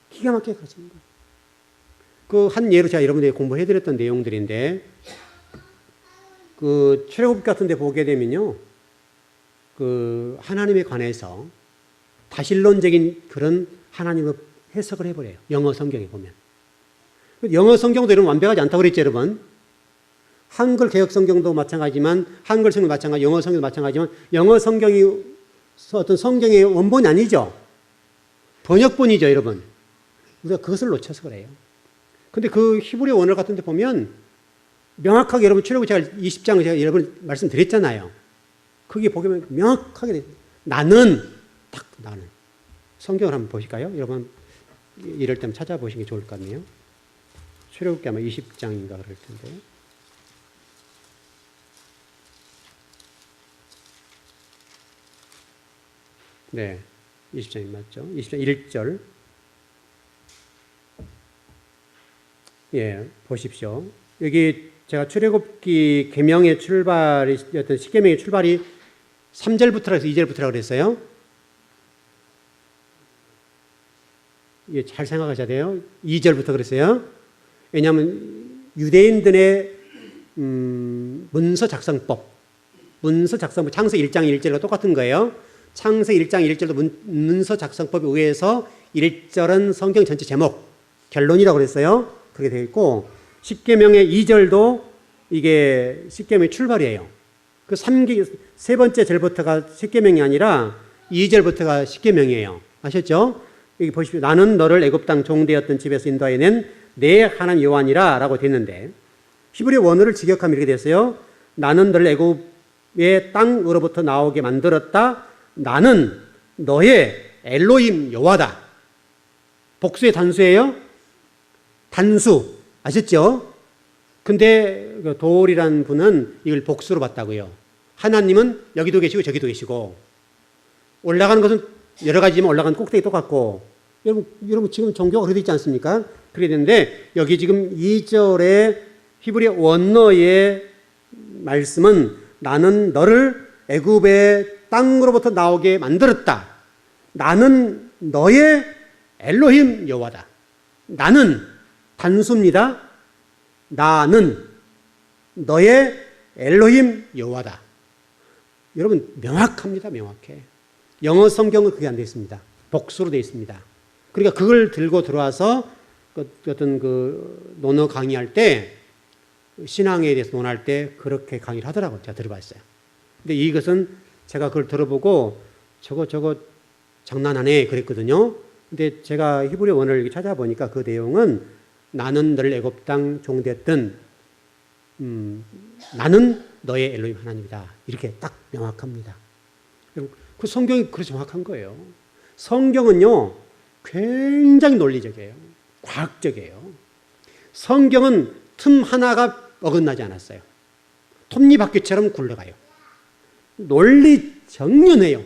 기가 막히게 가르치는 거예요. 한 예로 제가 여러분들에게 공부해드렸던 내용들인데 그 출애굽 같은 데 보게 되면요. 그 하나님에 관해서 다신론적인 그런 하나님을 해석을 해버려요. 영어 성경에 보면. 영어 성경도 여러분 완벽하지 않다고 그랬죠, 여러분. 한글 개혁 성경도 마찬가지지만, 한글 성경도 마찬가지, 영어 성경도 마찬가지지만, 영어 성경이 어떤 성경의 원본이 아니죠. 번역본이죠, 여러분. 우리가 그것을 놓쳐서 그래요. 근데 그 히브리 원어 같은 데 보면 명확하게 여러분 출애굽 제가 20장 제가 여러분 말씀드렸잖아요. 거기 보게 보면 명확하게 나는 딱 나는. 성경을 한번 보실까요? 여러분 이럴 때면 찾아보시는 게 좋을 것 같네요. 출애굽기 아마 20장인가 그럴 텐데. 네. 20장이 맞죠? 20장 1절. 예, 보십시오. 여기 제가 출애굽기 계명의 출발이 어떤 십계명의 출발이 3절부터라 해서 2절부터라고 그랬어요. 예, 잘 생각하셔야 돼요. 2절부터 그랬어요. 왜냐하면 유대인들의 문서 작성법, 창세기 1장 1절과 똑같은 거예요. 창세기 1장 1절도 문서 작성법에 의해서 1절은 성경 전체 제목, 결론이라고 그랬어요. 그렇게 되어 있고, 십계명의 2절도 이게 십계명의 출발이에요. 그 세 번째 절부터가 십계명이 아니라 2절부터가 십계명이에요. 아셨죠? 여기 보십시오. 나는 너를 애굽 땅 종되었던 집에서 인도하여 낸 내 하나님 여호와니라 라고 됐는데, 히브리 원어를 직역하면 이렇게 됐어요. 나는 너를 애굽의 땅으로부터 나오게 만들었다. 나는 너의 엘로힘 여호와다. 복수의 단수예요? 단수. 아셨죠? 근데 도올이라는 분은 이걸 복수로 봤다고요. 하나님은 여기도 계시고 저기도 계시고, 올라가는 것은 여러 가지지만 올라가는 꼭대기 똑같고, 여러분 지금 종교가 그렇게 있지 않습니까? 그렇게 되는데 여기 지금 2절의 히브리 원어의 말씀은 나는 너를 애굽의 땅으로부터 나오게 만들었다. 나는 너의 엘로힘 여호와다. 나는 단수입니다. 나는 너의 엘로힘 여호와다. 여러분 명확합니다. 명확해. 영어 성경은 그게 안 되어 있습니다. 복수로 되어 있습니다. 그러니까 그걸 들고 들어와서 어떤 그 논어 강의할 때, 신앙에 대해서 논할 때 그렇게 강의를 하더라고요. 제가 들어봤어요. 근데 이것은 제가 그걸 들어보고 저거 장난하네 그랬거든요. 근데 제가 히브리 원어를 찾아보니까 그 내용은 나는 너를 애굽 땅 종됐던 나는 너의 엘로힘 하나님이다. 이렇게 딱 명확합니다. 그 성경이 그렇게 정확한 거예요. 성경은요 굉장히 논리적이에요. 과학적이에요. 성경은 틈 하나가 어긋나지 않았어요. 톱니바퀴처럼 굴러가요. 논리 정연해요.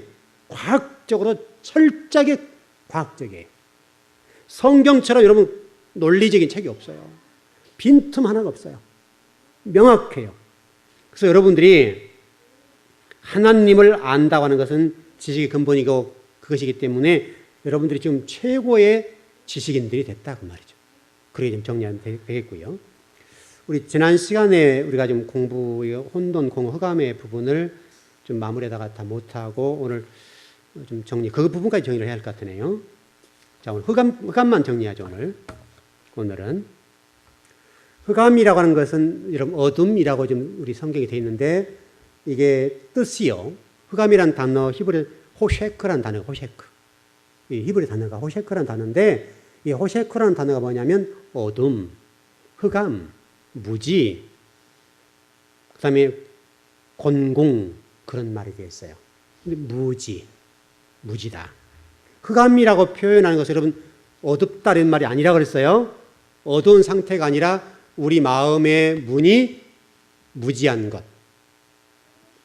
과학적으로 철저하게 과학적이에요. 성경처럼 여러분 논리적인 책이 없어요. 빈틈 하나가 없어요. 명확해요. 그래서 여러분들이 하나님을 안다고 하는 것은 지식의 근본이고 그것이기 때문에 여러분들이 지금 최고의 지식인들이 됐다고 말이죠. 그렇게 좀 정리하면 되겠고요. 우리 지난 시간에 우리가 좀 혼돈, 공허, 흑암의 부분을 좀 마무리에다가 다 못하고 오늘 좀 그 부분까지 정리를 해야 할 것 같으네요. 자, 오늘 흑암만 정리하죠, 오늘은. 흑암이라고 하는 것은 여러분 어둠이라고 좀 우리 성경에 되어 있는데 이게 뜻이요. 흑암이라는 단어, 히브리 호셰크라는 단어가 호셰크. 이 히브리 단어가 호셰크라는 단어인데 이 호셰크라는 단어가 뭐냐면 어둠, 흑암, 무지, 그 다음에 곤공 그런 말이 되어 있어요. 근데 무지다. 흑암이라고 표현하는 것은 여러분 어둡다는 말이 아니라 그랬어요. 어두운 상태가 아니라 우리 마음의 문이 무지한 것.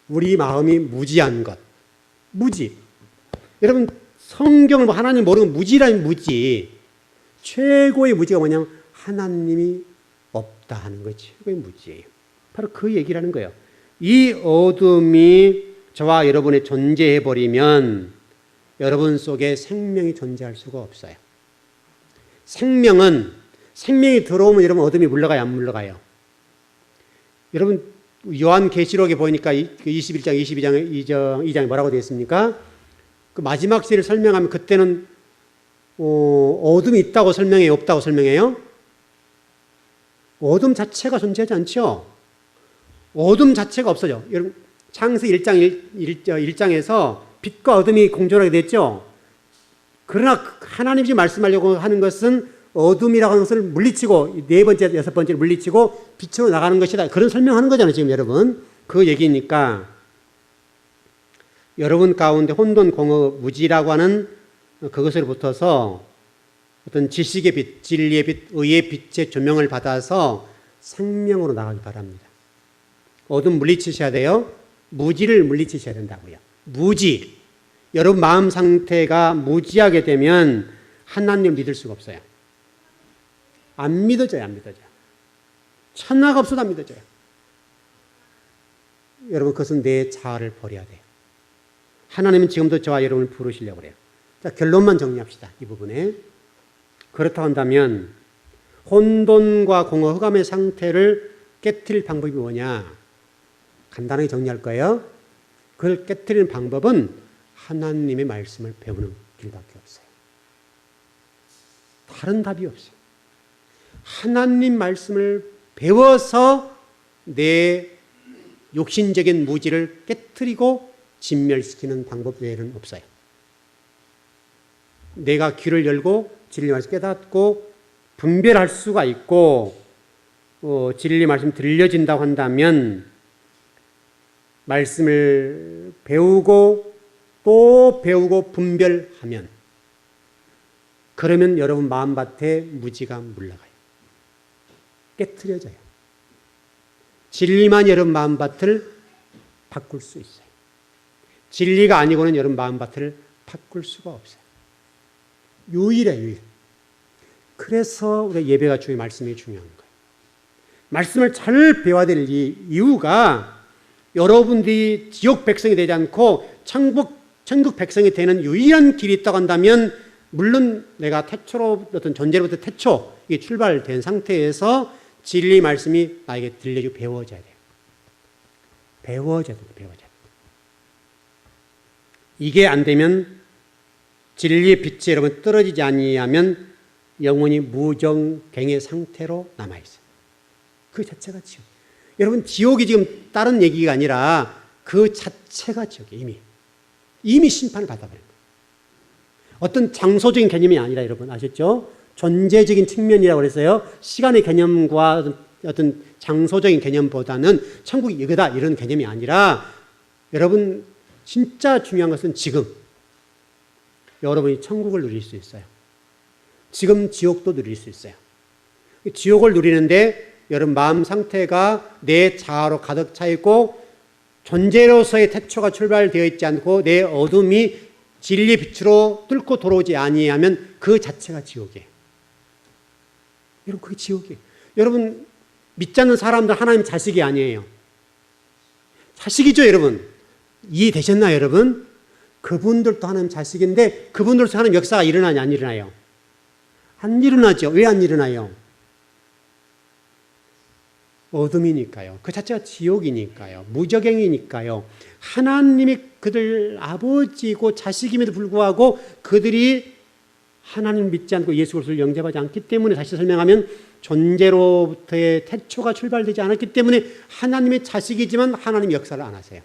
우리 마음이 무지한 것. 무지. 여러분 성경을 하나님 모르는 무지라는 무지. 최고의 무지가 뭐냐면 하나님이 없다 하는 거지. 그게 무지예요. 바로 그 얘기라는 거예요. 이 어둠이 저와 여러분의 존재해버리면 여러분 속에 생명이 존재할 수가 없어요. 생명이 들어오면 여러분 어둠이 물러가요? 안 물러가요? 여러분 요한계시록에 보니까 21장, 22장, 2장에 뭐라고 되어 있습니까? 그 마지막 시를 설명하면 그때는 어둠이 있다고 설명해요? 없다고 설명해요? 어둠 자체가 존재하지 않죠? 어둠 자체가 없어져. 여러분, 창세기 1장에서 빛과 어둠이 공존하게 됐죠? 그러나 하나님이 지금 말씀하려고 하는 것은 어둠이라고 하는 것을 물리치고, 네 번째, 여섯 번째를 물리치고 빛으로 나가는 것이다. 그런 설명하는 거잖아요, 지금 여러분. 그 얘기니까. 여러분 가운데 혼돈, 공허, 무지라고 하는 그것을 붙어서 어떤 지식의 빛, 진리의 빛, 의의 빛의 조명을 받아서 생명으로 나가기 바랍니다. 어둠 물리치셔야 돼요. 무지를 물리치셔야 된다고요. 무지. 여러분 마음 상태가 무지하게 되면 하나님을 믿을 수가 없어요. 안 믿어져요, 안 믿어져요. 천하가 없어도 안 믿어져요. 여러분, 그것은 내 자아를 버려야 돼요. 하나님은 지금도 저와 여러분을 부르시려고 그래요. 자, 결론만 정리합시다, 이 부분에. 그렇다고 한다면, 혼돈과 공허, 흑암의 상태를 깨트릴 방법이 뭐냐? 간단하게 정리할 거예요. 그걸 깨트리는 방법은 하나님의 말씀을 배우는 길밖에 없어요. 다른 답이 없어요. 하나님 말씀을 배워서 내 욕심적인 무지를 깨트리고 진멸시키는 방법 외에는 없어요. 내가 귀를 열고 진리 말씀 깨닫고 분별할 수가 있고 진리 말씀 들려진다고 한다면 말씀을 배우고 또 배우고 분별하면 그러면 여러분 마음밭에 무지가 물러가요. 깨트려져요. 진리만 여러분 마음밭을 바꿀 수 있어요. 진리가 아니고는 여러분 마음밭을 바꿀 수가 없어요. 유일해요, 유일. 그래서 우리 예배가 주의 말씀이 중요한 거예요. 말씀을 잘 배워야 될 이유가 여러분들이 지옥 백성이 되지 않고 천국 백성이 되는 유일한 길이 있다고 한다면 물론 내가 태초로 어떤 존재로부터 태초 이게 출발된 상태에서 진리 말씀이 나에게 들려주고 배워져야 돼요. 배워져야 돼요. 배워져야 돼요. 이게 안 되면 진리의 빛이 여러분 떨어지지 아니하면 영원히 무정갱의 상태로 남아있어요. 그 자체가 지옥. 여러분 지옥이 지금 다른 얘기가 아니라 그 자체가 지옥이에요. 이미 심판을 받아버린 거예요. 어떤 장소적인 개념이 아니라 여러분 아셨죠? 존재적인 측면이라고 그랬어요. 시간의 개념과 어떤 장소적인 개념보다는 천국이 이거다 이런 개념이 아니라 여러분 진짜 중요한 것은 지금 여러분이 천국을 누릴 수 있어요. 지금 지옥도 누릴 수 있어요. 지옥을 누리는데 여러분 마음 상태가 내 자아로 가득 차 있고 존재로서의 태초가 출발되어 있지 않고 내 어둠이 진리의 빛으로 뚫고 들어오지 아니하면 그 자체가 지옥이에요. 여러분 그게 지옥이에요. 여러분 믿지 않는 사람들 하나님 자식이 아니에요. 자식이죠 여러분. 이해되셨나요 여러분? 그분들도 하나님 자식인데 그분들도 하나님 역사가 일어나냐 안 일어나요? 안 일어나죠. 왜 안 일어나요? 어둠이니까요. 그 자체가 지옥이니까요. 무저갱이니까요. 하나님이 그들 아버지고 자식임에도 불구하고 그들이 하나님 믿지 않고 예수 그리스도를 영접하지 않기 때문에 다시 설명하면 존재로부터의 태초가 출발되지 않았기 때문에 하나님의 자식이지만 하나님 역사를 안 하세요.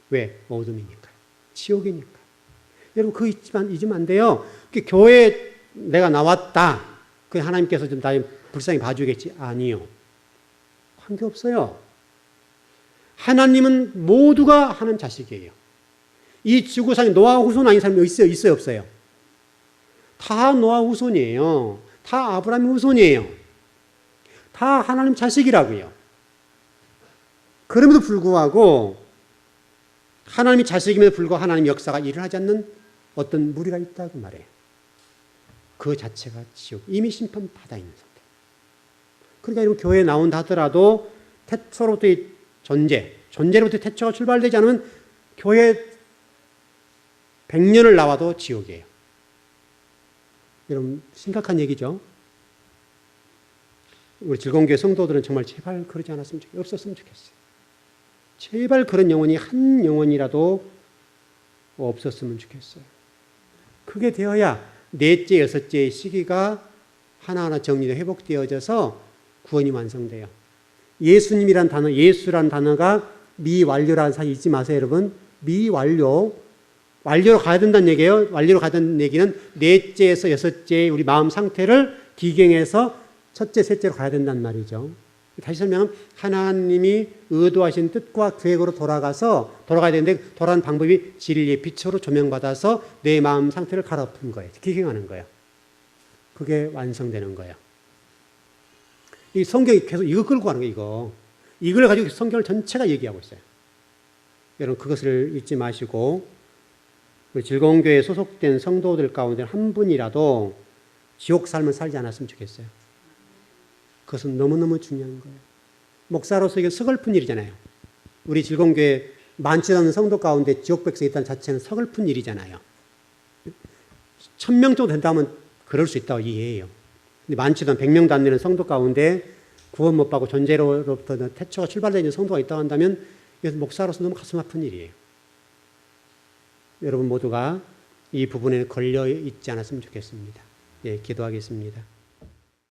왜? 어둠이니까요. 지옥이니까요. 여러분 그거 잊으면 안 돼요. 교회에 내가 나왔다. 그 하나님께서 좀 나 불쌍히 봐주겠지? 아니요. 관계없어요. 하나님은 모두가 하나님 자식이에요. 이 지구상에 노아 후손 아닌 사람이 있어요? 없어요? 다 노아 후손이에요. 다 아브라함 후손이에요. 다 하나님 자식이라고요. 그럼에도 불구하고 하나님이 자식임에도 불구하고 하나님 역사가 일어나지 않는 어떤 무리가 있다고 말해요. 그 자체가 지옥. 이미 심판받아 있는 상태. 그러니까 여러분 교회에 나온다 하더라도 태초로부터의 존재로부터 태초가 출발되지 않으면 교회 100년을 나와도 지옥이에요. 여러분 심각한 얘기죠. 우리 즐거운교회 성도들은 정말 제발 그러지 않았으면 좋겠어요. 없었으면 좋겠어요. 제발 그런 영혼이 한 영혼이라도 없었으면 좋겠어요. 그게 되어야 넷째, 여섯째의 시기가 하나하나 정리되어 회복되어져서 구원이 완성돼요. 예수님이란 단어, 예수란 단어가 미완료라는 사실 잊지 마세요, 여러분. 미완료. 완료로 가야 된다는 얘기예요. 완료로 가야 된다는 얘기는 넷째에서 여섯째의 우리 마음 상태를 기경해서 첫째, 셋째로 가야 된다는 말이죠. 다시 설명하면 하나님이 의도하신 뜻과 계획으로 돌아가야 되는데 돌아가는 방법이 진리의 빛으로 조명받아서 내 마음 상태를 갈아엎은 거예요. 기경하는 거예요. 그게 완성되는 거예요. 이 성경이 계속 이거 끌고 가는 거예요, 이거. 이걸 가지고 성경을 전체가 얘기하고 있어요. 여러분, 그것을 잊지 마시고, 즐거운 교회에 소속된 성도들 가운데 한 분이라도 지옥 삶을 살지 않았으면 좋겠어요. 그것은 너무너무 중요한 거예요. 목사로서 이게 서글픈 일이잖아요. 우리 즐거운 교회 많지 않은 성도 가운데 지옥 백성이 있다는 자체는 서글픈 일이잖아요. 1000명 정도 된다면 그럴 수 있다고 이해해요. 근데 많지도 않은 100명도 안 되는 성도 가운데 구원 못 받고 존재로부터 태초가 출발되는 성도가 있다고 한다면 이것은 목사로서 너무 가슴 아픈 일이에요. 여러분 모두가 이 부분에 걸려 있지 않았으면 좋겠습니다. 예, 기도하겠습니다.